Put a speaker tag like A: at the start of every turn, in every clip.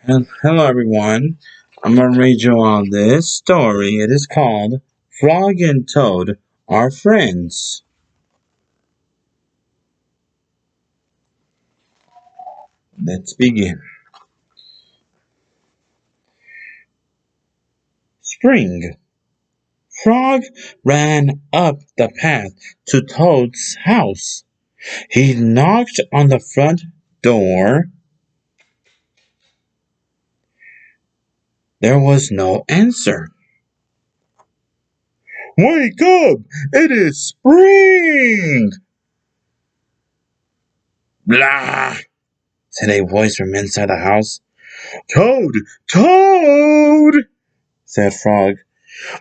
A: And hello everyone. I'm gonna read you all this story. It is called Frog and Toad Are Friends. Let's begin. Spring. Frog ran up the path to Toad's house. He knocked on the front door. There was no answer. Wake up! It is spring! Blah! Said a voice from inside the house. Toad! Toad! Said Frog.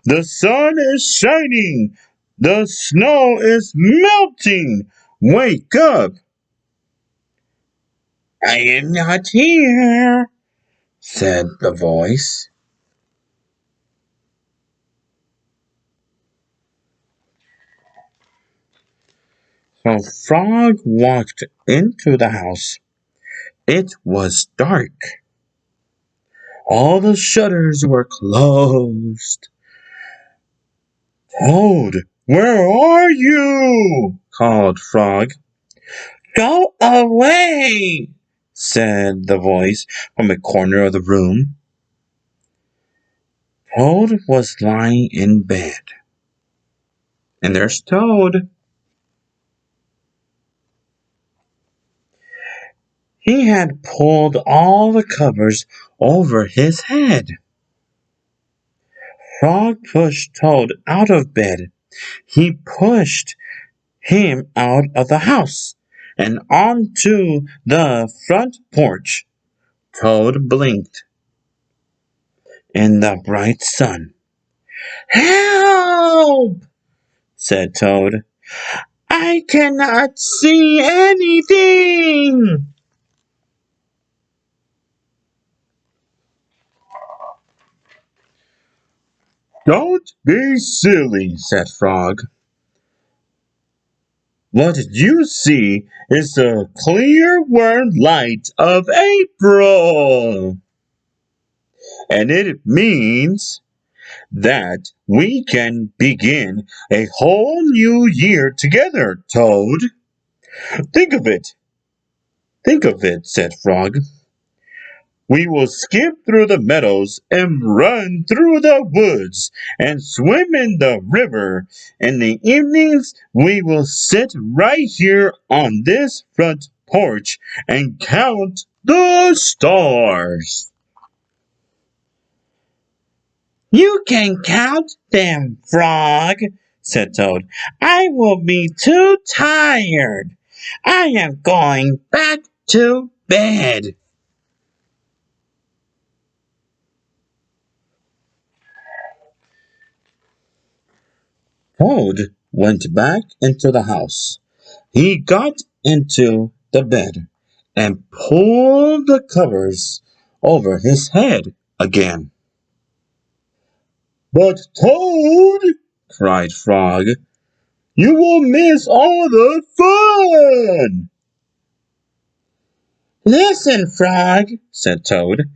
A: The sun is shining! The snow is melting! Wake up! I am not here, said the voice. So Frog walked into the house. It was dark. All the shutters were closed. Toad, where are you? Called Frog. Go away, said the voice from a corner of the room. Toad was lying in bed. And there's Toad. He had pulled all the covers over his head. Frog pushed Toad out of bed. He pushed him out of the house and onto the front porch. Toad blinked in the bright sun. Help! Said Toad. I cannot see anything! Don't be silly, said Frog. What you see is the clear warm light of April. And it means that we can begin a whole new year together, Toad. Think of it. Think of it, said Frog. We will skip through the meadows and run through the woods and swim in the river. In the evenings, we will sit right here on this front porch and count the stars. You can count them, Frog, said Toad. I will be too tired. I am going back to bed. Toad went back into the house. He got into the bed and pulled the covers over his head again. But Toad, cried Frog, you will miss all the fun! Listen, Frog, said Toad.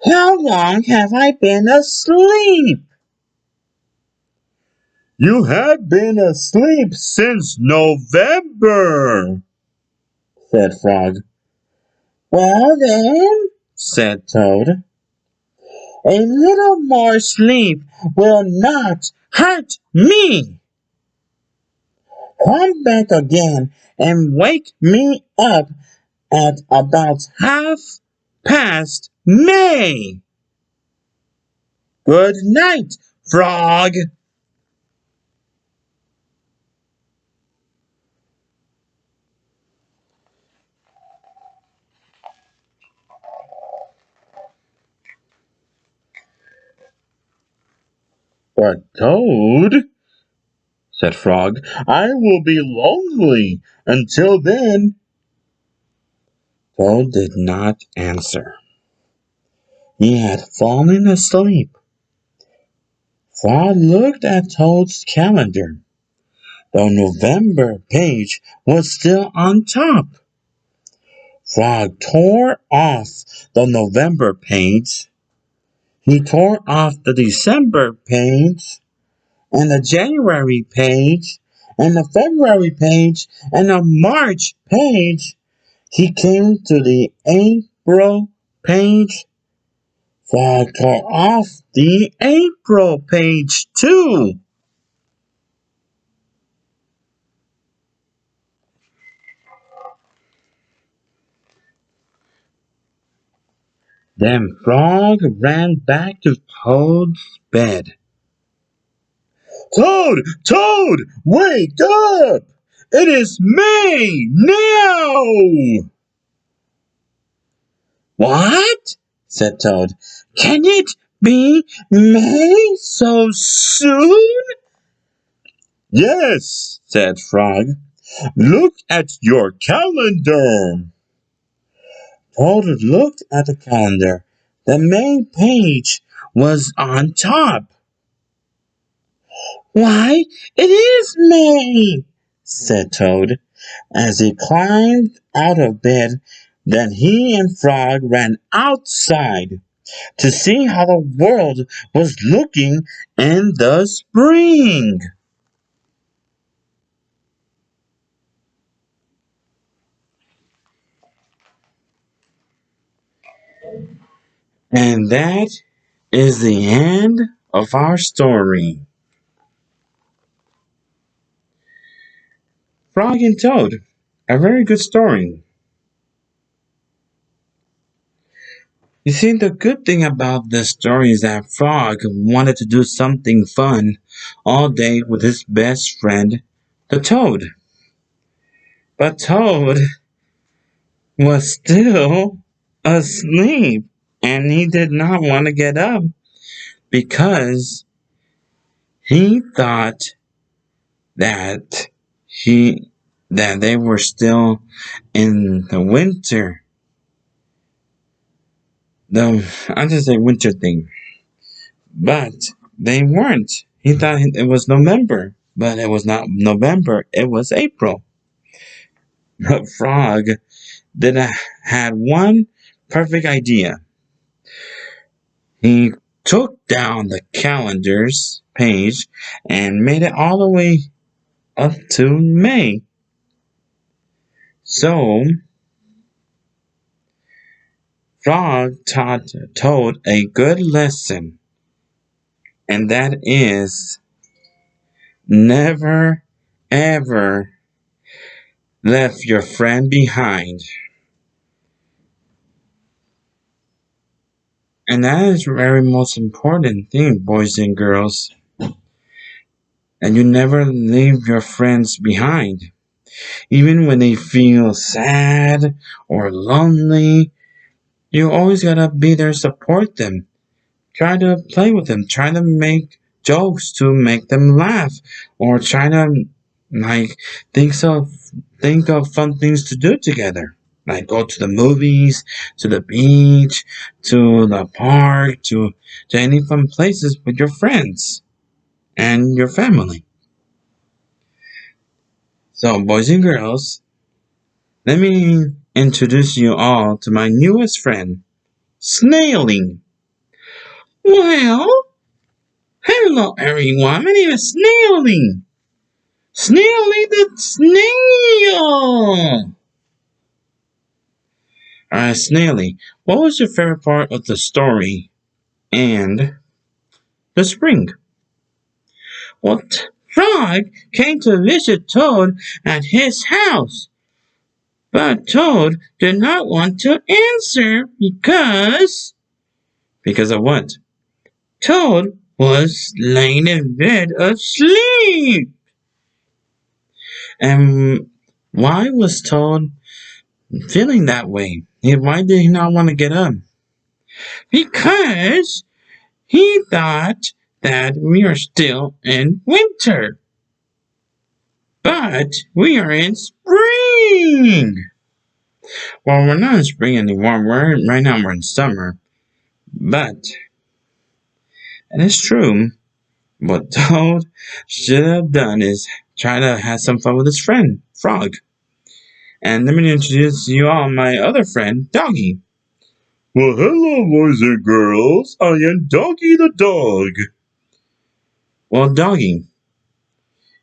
A: How long have I been asleep? You have been asleep since November, said Frog. Well then, said Toad, a little more sleep will not hurt me. Come back again and wake me up at about May. Good night, Frog. But Toad, said Frog, I will be lonely until then. Toad did not answer. He had fallen asleep. Frog looked at Toad's calendar. The November page was still on top. Frog tore off the November page. He tore off the December page, and the January page, and the February page, and the March page. He came to the April page. Frog tore off the April page too. Then Frog ran back to Toad's bed. Toad! Toad! Wake up! It is May now! What? Said Toad. Can it be May so soon? Yes, said Frog. Look at your calendar. Toad looked at the calendar. The May page was on top. Why, it is May, said Toad, as he climbed out of bed. Then he and Frog ran outside to see how the world was looking in the spring. And that is the end of our story. Frog and Toad, a very good story. You see, the good thing about this story is that Frog wanted to do something fun all day with his best friend, the Toad. But Toad was still asleep and he did not want to get up because he thought that he that they were still in the winter. I just say winter thing. But they weren't. He thought it was November, but it was not November, it was April. But Frog did had one perfect idea. He took down the calendar's page and made it all the way up to May. So Frog taught Toad a good lesson, and that is never ever left your friend behind. And that is the very most important thing, boys and girls. And you never leave your friends behind. Even when they feel sad or lonely, you always gotta be there to support them. Try to play with them. Try to make jokes to make them laugh. Or try to like think of fun things to do together. Like go to the movies, to the beach, to the park, to any fun places with your friends and your family. So, boys and girls, let me introduce you all to my newest friend, Snailing. Well, hello everyone, my name is Snailing. Snailing the snail. Alright, Snaily, what was your favorite part of the story and the spring? Well, Frog came to visit Toad at his house, but Toad did not want to answer because... Because of what? Toad was laying in bed asleep. And why was Toad feeling that way? Why did he not want to get up? Because he thought that we are still in winter. But we are in spring. Well, we're not in spring anymore. Right now we're in summer. But it is true. What Toad should have done is try to have some fun with his friend, Frog. And let me introduce you all my other friend, Doggy. Well, hello, boys and girls. I am Doggy the dog. Well, Doggy,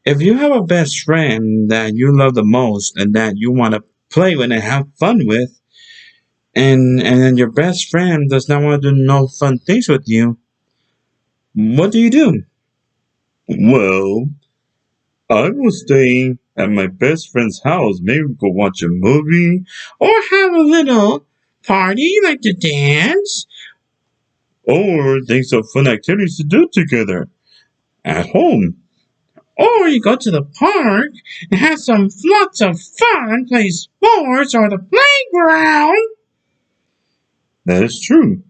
A: if you have a best friend that you love the most and that you want to play with and have fun with, and then your best friend does not want to do no fun things with you, what do you do? Well, I will stay at my best friend's house. Maybe go watch a movie or have a little party like to dance or think of fun activities to do together at home. Or you go to the park and have some lots of fun, play sports or the playground. That is true.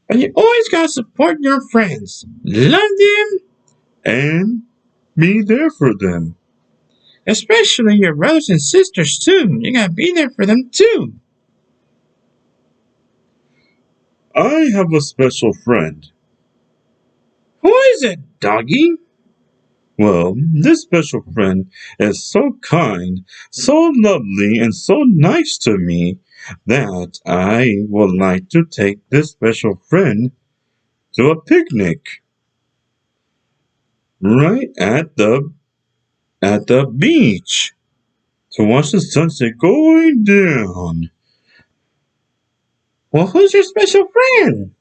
A: But you always gotta support your friends, love them, and be there for them. Especially your brothers and sisters too. You gotta be there for them too. I have a special friend. Who is it, Doggy? Well, this special friend is so kind, so lovely, and so nice to me that I would like to take this special friend to a picnic right at the beach to watch the sunset going down. Well, who's your special friend?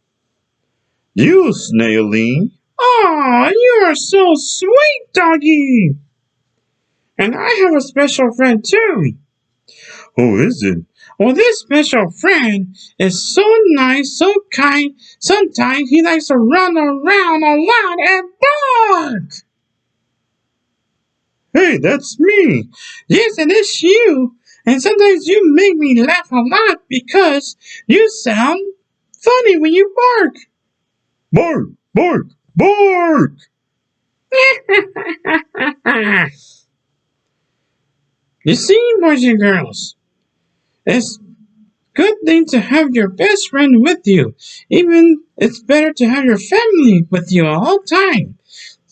A: You, Snaily. Aw, you are so sweet, Doggy. And I have a special friend too. Who is it? Well, this special friend is so nice, so kind. Sometimes he likes to run around a lot and bark. Hey, that's me. Yes, and it's you. And sometimes you make me laugh a lot because you sound funny when you bark. Bark, bark, bark. You see, boys and girls, it's good thing to have your best friend with you. Even it's better to have your family with you all the time.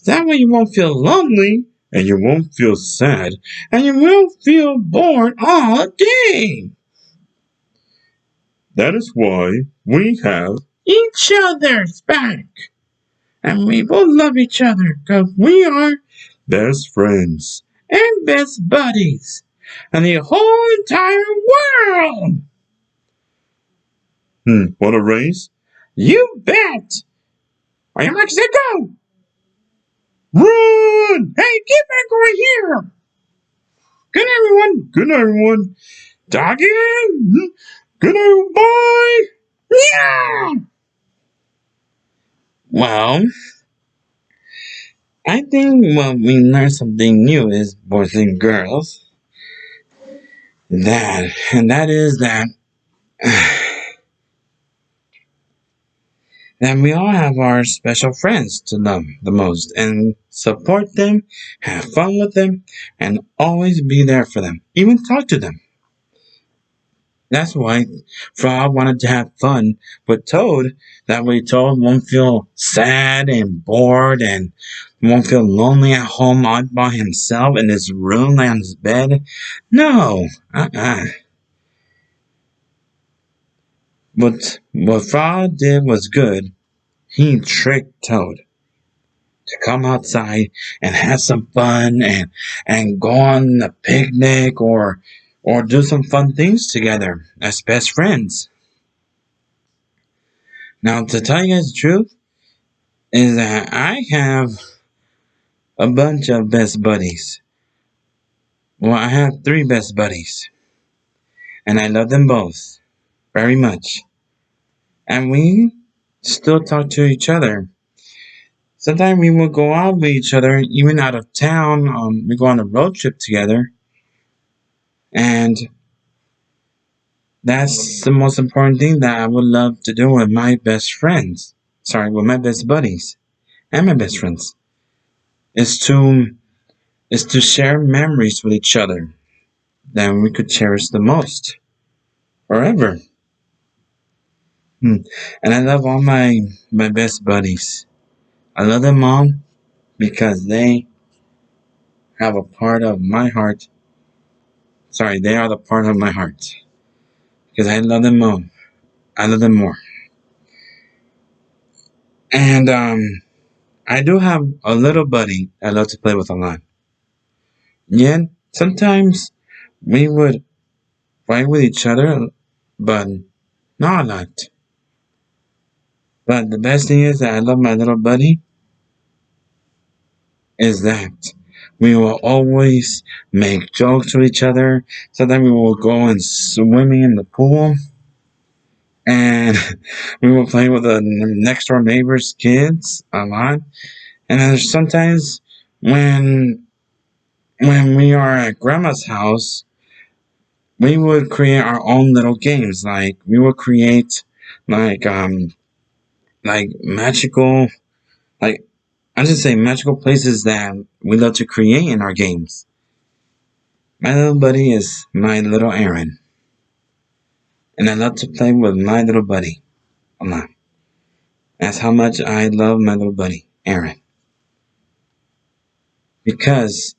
A: That way you won't feel lonely and you won't feel sad and you won't feel bored all day. That is why we have each other's back. And we both love each other because we are best friends and best buddies and the whole entire world. Want a race? You bet! Are you ready to go? Run! Hey, get back over here! Good night, everyone! Good night, everyone! Doggy! Good night, boy! Yeah! Well, I think what we learned something new is, boys and girls, that is that we all have our special friends to love the most and support them, have fun with them, and always be there for them. Even talk to them. That's why Frog wanted to have fun with Toad. That way Toad won't feel sad and bored and won't feel lonely at home all by himself in his room, like on his bed. No. What Frog did was good. He tricked Toad to come outside and have some fun and go on a picnic or do some fun things together as best friends. Now, to tell you guys the truth, is that I have a bunch of best buddies. Well, I have three best buddies, and I love them both very much. And we still talk to each other. Sometimes we will go out with each other, even out of town. We go on a road trip together, and that's the most important thing that I would love to do with my best friends. Sorry, with my best buddies and my best friends, is to share memories with each other that we could cherish the most forever. And I love all my best buddies. I love them all because they have a part of my heart Sorry, they are the part of my heart because I love them more. I love them more. And I do have a little buddy I love to play with a lot. Yeah, sometimes we would fight with each other, but not a lot. But the best thing is that I love my little buddy is that we will always make jokes with each other. Sometimes we will go and swimming in the pool, and we will play with the next door neighbor's kids a lot. And then sometimes when when we are at grandma's house, we would create our own little games. Like we would create like magical, like I just say magical places that we love to create in our games. My little buddy is my little Aaron, and I love to play with my little buddy a lot. That's how much I love my little buddy Aaron, because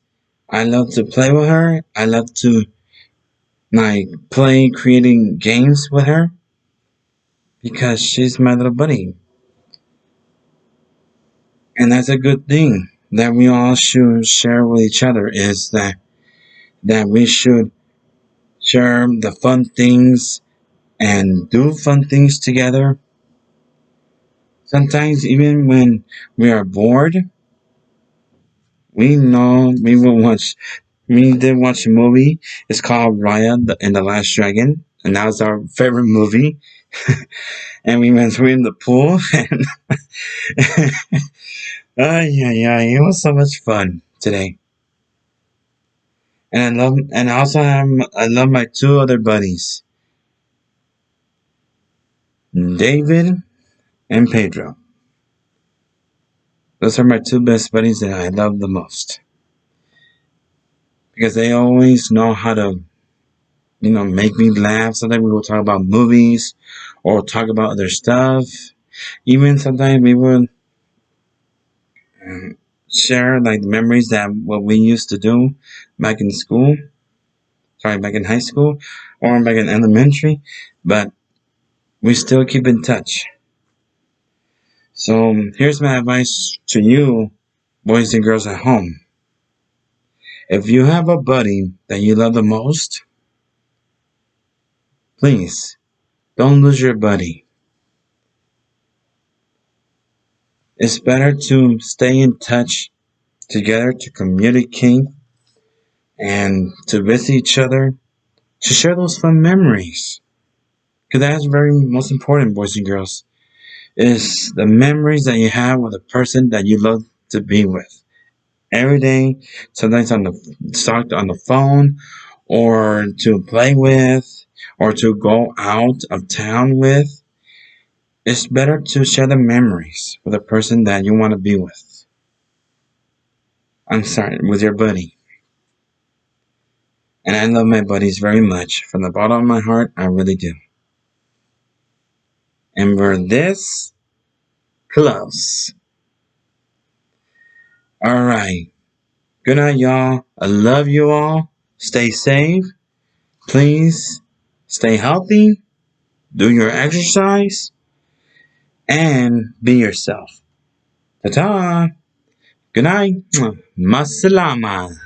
A: I love to play with her. I love to like play creating games with her because she's my little buddy. And that's a good thing that we all should share with each other is that we should share the fun things and do fun things together. Sometimes even when we are bored, we know we will watch. We did watch a movie. It's called Raya and the Last Dragon, and that was our favorite movie. And we went in the pool, and yeah, it was so much fun today. And I also have, I love my two other buddies, David and Pedro. Those are my two best buddies that I love the most because they always know how to, make me laugh. Sometimes we will talk about movies or talk about other stuff. Even sometimes we would share like the memories that what we used to do back in school. Sorry, back in high school or back in elementary. But we still keep in touch. So here's my advice to you, boys and girls at home. If you have a buddy that you love the most, please don't lose your buddy. It's better to stay in touch together to communicate and to visit each other, to share those fun memories. Because that's very most important, boys and girls, is the memories that you have with the person that you love to be with. Every day, sometimes talk on the phone, or to play with, or to go out of town with. It's better to share the memories with the person that you want to be with. I'm sorry, with your buddy. And I love my buddies very much. From the bottom of my heart, I really do. And we're this close. Alright. Good night, y'all. I love you all. Stay safe. Please stay healthy. Do your exercise. And be yourself. Ta-ta. Good night. Masalama.